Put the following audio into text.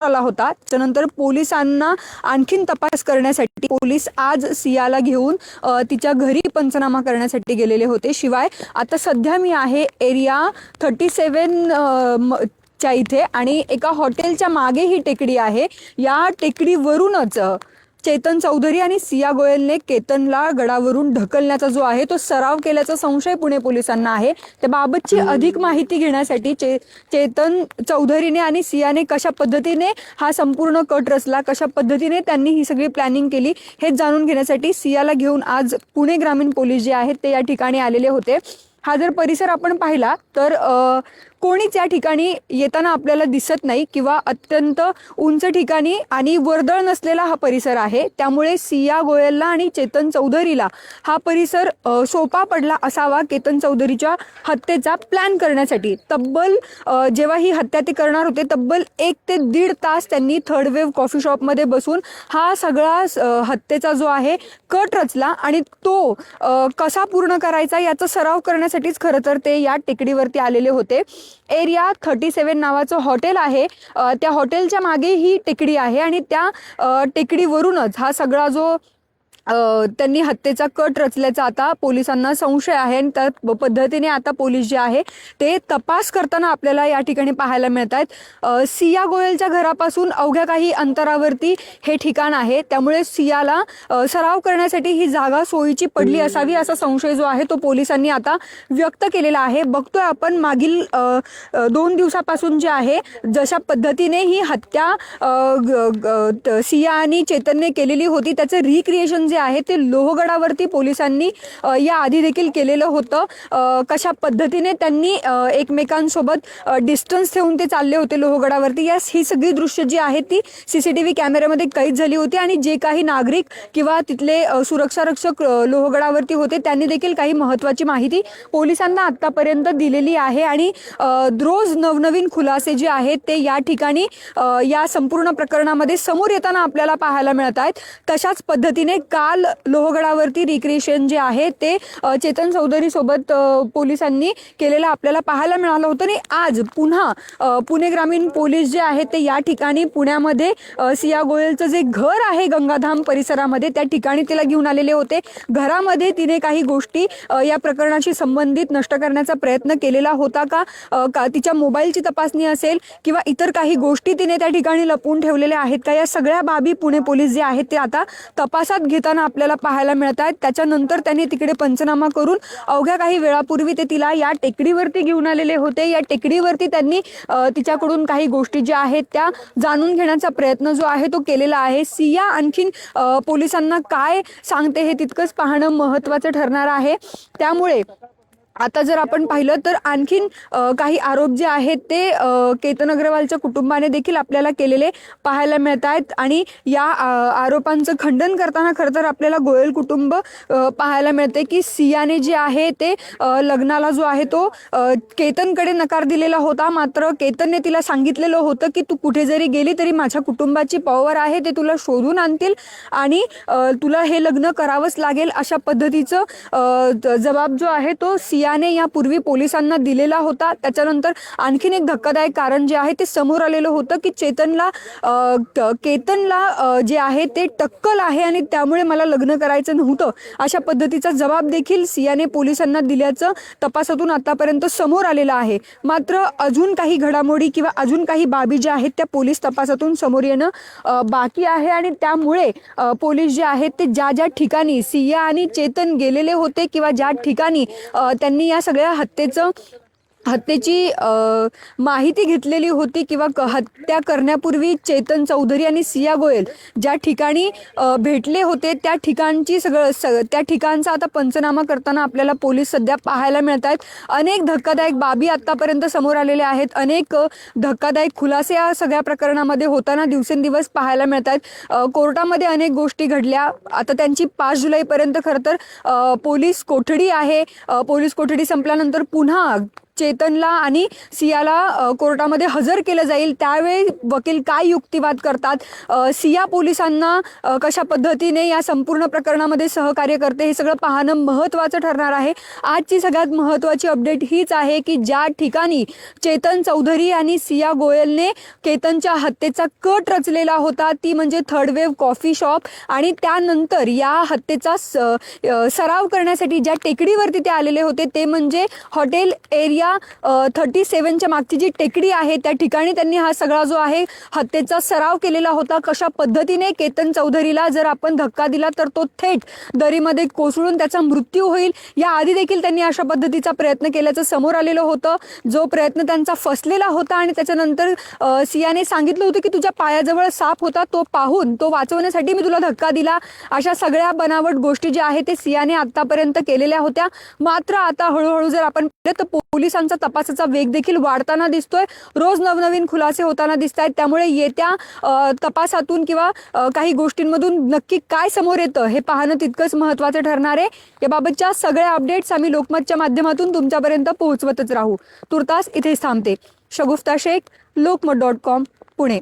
आला होता। त्यानंतर पोलिसांना आणखीन तपास करण्यासाठी पोलीस आज सियाला घेऊन तिच्या घरी पंचनामा करण्यासाठी गेलेले होते। शिवाय आता सध्या मी आहे एरिया 37 च्या इथे आणि एका हॉटेलच्या मागे ही टेकडी आहे। या टेकडीवरूनच चेतन चौधरी आणि सिया गोयलने केतनला गडावरून ढकलण्याचा जो आहे तो सराव केल्याचा संशय पुणे पोलिसांना आहे। त्याबाबतची अधिक माहिती घेण्यासाठी चेतन चौधरीने आणि सियाने कशा पद्धतीने हा संपूर्ण कट रचला, कशा पद्धतीने त्यांनी ही सगळी प्लॅनिंग केली हे जाणून घेण्यासाठी सियाला घेऊन आज पुणे ग्रामीण पोलीस जे आहेत ते या ठिकाणी आलेले होते। हा जर परिसर आपण पाहिला तर कोणीच या ठिकाणी येताना आपल्याला दिसत नाही किंवा अत्यंत उंच ठिकाणी आणि वर्दळ नसलेला हा परिसर आहे। त्यामुळे सिया गोयलला आणि चेतन चौधरीला हा परिसर सोपा पडला असावा केतन चौधरीच्या हत्येचा प्लॅन करण्यासाठी। तब्बल जेव्हा ही हत्या ते करणार होते तब्बल 1 ते 1.5 तास त्यांनी थर्ड वेव्ह कॉफी शॉपमध्ये बसून हा सगळा हत्येचा जो आहे कट रचला आणि तो कसा पूर्ण करायचा याचा सराव करण्यासाठीच खरं तर ते या टेकडीवरती आलेले होते। एरिया 37 नावाचं हॉटेल आहे, त्या हॉटेलच्या मागे ही टेकडी आहे आणि त्या टेकडीवरूनच हा सगळा जो त्यांनी हत्येचा कट रचल्याचा आता पोलिसांना संशय आहे आणि त्या पद्धतीने आता पोलीस जे आहे ते तपास करताना आपल्याला या ठिकाणी पाहायला मिळत आहेत। सिया गोयलच्या घरापासून अवघ्या काही अंतरावरती हे ठिकाण आहे, त्यामुळे सियाला सराव करण्यासाठी ही जागा सोयीची पडली असावी असा संशय जो आहे तो पोलिसांनी आता व्यक्त केलेला आहे। बघतोय आपण मागील 2 दिवसापासून जे आहे जशा पद्धतीने ही हत्या सिया आणि चेतनने केलेली होती त्याचं रिक्रिएशन जे आहे ते लोहगडावरती पोलिसांनी या आधी देखील केलेलं होतं। कशा पद्धतीने त्यांनी एकमेकांसोबत डिस्टन्स ठेवून ते चालले होते लोहगडावरती, ही सगळी दृश्य जी आहेत ती सीसीटीव्ही कॅमेऱ्यामध्ये कैद झाली होती आणि जे काही नागरिक किंवा तिथले सुरक्षा रक्षक लोहगडावरती होते त्यांनी देखील काही महत्त्वाची माहिती पोलिसांना आतापर्यंत दिलेली आहे आणि रोज नवनवीन खुलासे जे आहेत ते या ठिकाणी या संपूर्ण प्रकरणामध्ये समोर येताना आपल्याला पाहायला मिळत आहेत। तशाच पद्धतीने काल लोहगडावरती रिक्रिएशन जे आहे ते चेतन चौधरी सोबत पोलिसांनी केलेलं आपल्याला पाहायला मिळालं होतं आणि आज पुन्हा पुणे ग्रामीण पोलीस जे आहेत ते या ठिकाणी पुण्यामध्ये सिया गोयलचं जे घर आहे गंगाधाम परिसरामध्ये त्या ठिकाणी तिला घेऊन आलेले होते। घरामध्ये तिने काही गोष्टी या प्रकरणाशी संबंधित नष्ट करण्याचा प्रयत्न केलेला होता का तिच्या मोबाईलची तपासणी असेल किंवा इतर काही गोष्टी तिने त्या ठिकाणी लपवून ठेवलेल्या आहेत का, या सगळ्या बाबी पुणे पोलीस जे आहेत ते आता तपासात घेताना आपल्याला पाहायला मिळत आहेत। त्याच्यानंतर त्यांनी तिकडे पंचनामा करून अवघ्या काही वेळापूर्वी ते तिला या टेकडीवरती घेऊन आलेले होते। या टेकडीवरती त्यांनी तिच्याकडून काही गोष्टी ज्या आहेत त्या जाणून घेण्याचा प्रयत्न जो आहे तो केलेला आहे। सिया आणखीन पोलिसांना काय सांगते हे तितकंच पाहणं महत्त्वाचं ठरणार आहे। त्यामुळे आता जर आपण पाहिलं तर आणखीन काही आरोप जे आहेत ते केतन अग्रवालच्या कुटुंबाने देखील आपल्याला केलेले पाहायला मिळत आहेत आणि या आरोपांचं खंडन करताना खरं तर आपल्याला गोयल कुटुंब पाहायला मिळते की सियाने जे आहे ते लग्नाला जो आहे तो केतनकडे नकार दिलेला होता, मात्र केतनने तिला सांगितलेलं होतं की तू कुठे जरी गेली तरी माझ्या कुटुंबाची पॉवर आहे, ते तुला शोधून आणतील आणि तुला हे लग्न करावंच लागेल अशा पद्धतीचं जबाब जो आहे तो सियाने यापूर्वी पोलिसांना दिलेला होता। त्याच्यानंतर आणखीन एक धक्कादायक कारण जे आहे ते समोर आलेलं होतं की केतनला जे आहे ते टक्कल आहे आणि त्यामुळे मला लग्न करायचं नव्हतं अशा पद्धतीचा जबाब देखील सियाने पोलिसांना दिल्याचं तपासातून आतापर्यंत समोर आलेलं आहे। मात्र अजून काही घडामोडी किंवा अजून काही बाबी ज्या आहेत त्या पोलीस तपासातून समोर येणं बाकी आहे आणि त्यामुळे पोलीस जे आहेत ते ज्या ठिकाणी सिया आणि चेतन गेलेले होते किंवा ज्या ठिकाणी त्यांनी या सगळ्या हत्येची माहिती घेतलेली होती किंवा हत्या करण्यापूर्वी चेतन चौधरी आणि सिया गोयल ज्या ठिकाणी भेटले होते त्या ठिकाणचा आता पंचनामा करताना आपल्याला पोलीस सध्या पाहायला मिळत आहेत। अनेक धक्कादायक बाबी आतापर्यंत समोर आलेल्या आहेत, अनेक धक्कादायक खुलासे या सगळ्या प्रकरणामध्ये होताना दिवसेंदिवस पाहायला मिळत आहेत। कोर्टामध्ये अनेक गोष्टी घडल्या, आता त्यांची 5 जुलैपर्यंत खरं तर पोलीस कोठडी आहे। पोलीस कोठडी संपल्यानंतर पुन्हा चेतनला आणि सियाला कोर्टामध्ये हजर केलं जाईल त्यावेळी वकील काय युक्तिवाद करतात, सिया पोलिसांना कशा पद्धतीने या संपूर्ण प्रकरणामध्ये सहकार्य करते, हे सगळं पाहणं महत्त्वाचं ठरणार आहे. आजची सगळ्यात महत्त्वाची अपडेट हीच आहे की ज्या ठिकाणी चेतन चौधरी आणि सिया गोयलने केतनच्या हत्येचा कट रचलेला होता ती म्हणजे थर्ड वेव्ह कॉफी शॉप, आणि त्यानंतर या हत्येचा सराव करण्यासाठी ज्या टेकडीवरती ते आलेले होते ते म्हणजे हॉटेल एरिया 37च्या मागची जी टेकडी आहे त्या ठिकाणी त्यांनी हा सगळा जो आहे हत्येचा सराव केलेला होता. कशा पद्धतीने केतन चौधरीला जर आपण धक्का दिला तर तो थेट दरीमध्ये कोसळून त्याचा मृत्यू होईल, या आधी देखील त्यांनी अशा पद्धतीचा प्रयत्न केल्याचं समोर आलेलं होतं. जो प्रयत्न त्यांचा फसलेला होता आणि त्याच्यानंतर सियाने सांगितलं होतं की तुझ्या पायाजवळ साप होता, तो पाहून तो वाचवण्यासाठी मी तुला धक्का दिला. अशा सगळ्या बनावट गोष्टी ज्या आहेत ते सियाने आतापर्यंत केलेल्या होत्या. मात्र आता हळूहळू जर आपण पाहिलं तर पोलिसांचा तपासाचा वेग देखील वाढताना दिसतोय, रोज नवनवीन खुलासे होताना दिसत आहेत. त्यामुळे येत्या तपासातून किंवा काही गोष्टींमधून नक्की काय समोर येतं हे पाहणं तितकंच महत्त्वाचं ठरणार आहे. याबाबतच्या सगळ्या अपडेट्स आम्ही लोकमतच्या माध्यमातून तुमच्यापर्यंत पोहोचवतच राहू. तुर्तास इथेच थांबते. शगुफ्ता शेख, lokmat.com, पुणे.